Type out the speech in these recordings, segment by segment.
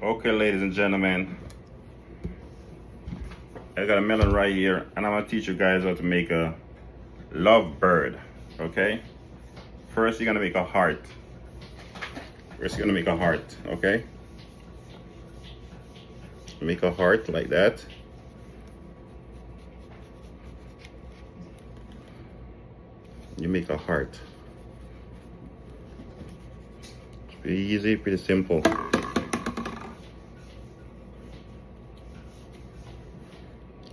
Okay, ladies and gentlemen, I got a melon right here, and I'm gonna teach you guys how to make a love bird. Okay, first you're gonna make a heart. Okay, make a heart like that. You make a heart. It's pretty easy, pretty simple.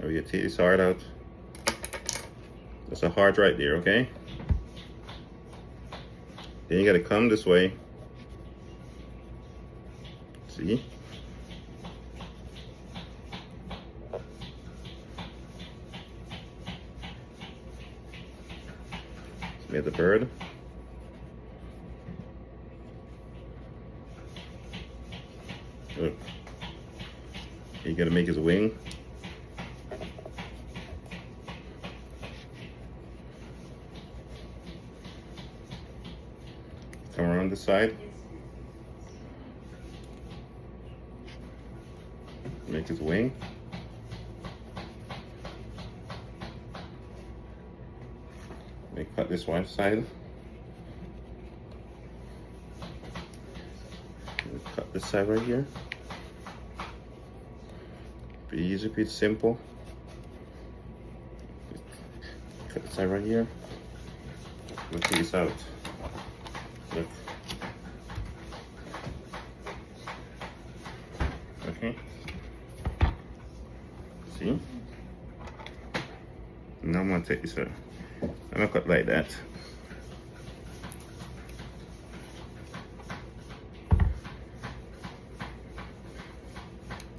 Oh, you take this heart out. That's a heart right there, okay? Then you gotta come this way. See? Made the bird. Look. You gotta make his wing. Come around the side. Make his wing. Cut this one side. Cut this side right here. Pretty easy, pretty simple. Cut this side right here. Look this out. Look. Okay. See? Now I'm gonna take this out. I'm gonna cut like that.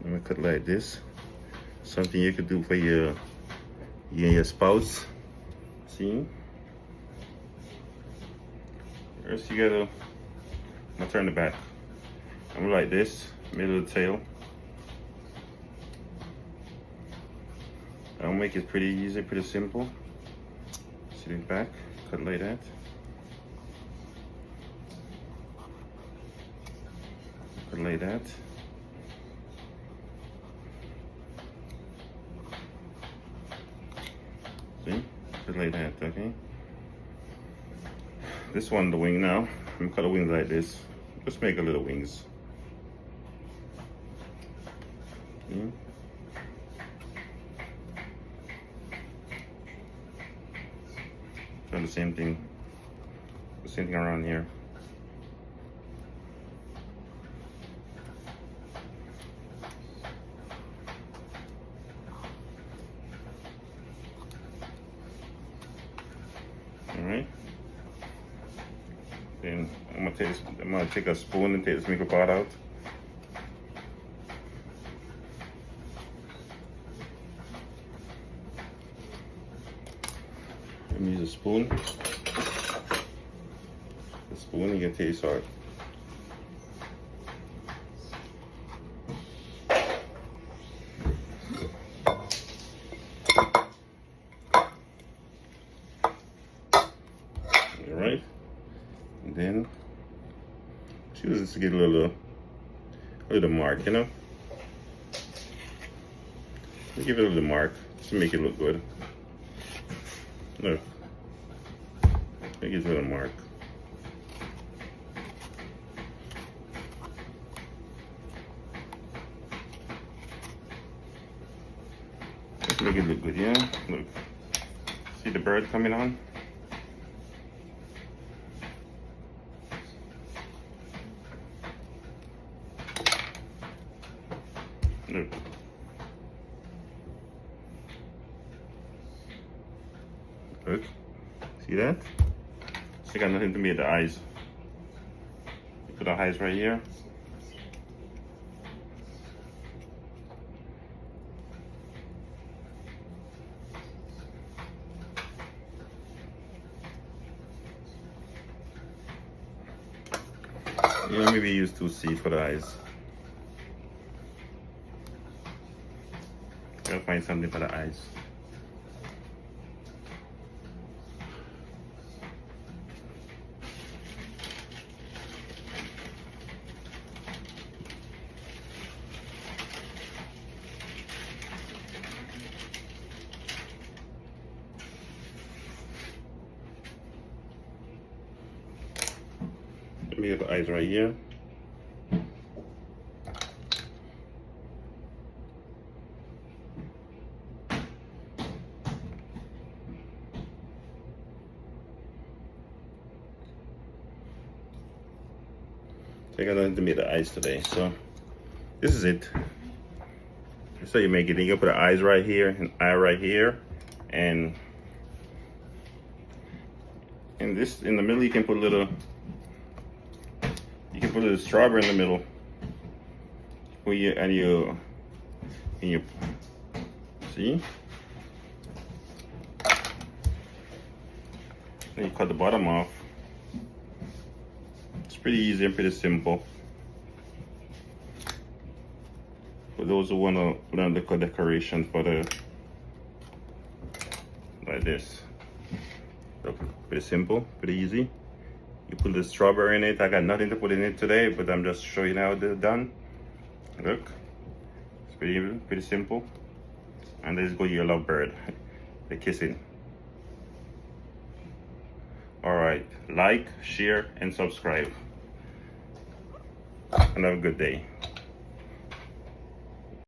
I'm gonna cut like this. Something you could do for you and your spouse. See? First you gotta, I'm gonna turn the back. I'm gonna like this, middle of the tail. I'll make it pretty easy, pretty simple. Sit it back, cut like that. Cut like that. See? Cut like that, okay? This one, the wing now. I'm gonna cut the wings like this. Just make a little wings. See? The same thing around here. All right. Then I'm gonna take a spoon and take this middle part out. Use a spoon. The spoon, you can taste hard. All right, and then choose this to get a little mark, you know. Give it a little mark to make it look good. Look. It gives it a mark. Let's make it look good, yeah? Look. See the bird coming on? Look. Look. See that? She got nothing to me at the eyes. You put the eyes right here. You know, maybe use 2C for the eyes. Gotta find something for the eyes. Let me get the eyes right here. So I'm going to make the eyes today. So this is it. So you make it. You can put the eyes right here and eye right here, and in the middle you can put a little. You can put a little strawberry in the middle. Where you and you see. Then you cut the bottom off. It's pretty easy and pretty simple. For those who want to learn the decoration for the like this. Look, pretty simple, pretty easy. You put the strawberry in it. I got nothing to put in it today, but I'm just showing you how it's done. Look, it's pretty simple. And there's go your lovebird, the kissing. All right, like, share, and subscribe. And have a good day.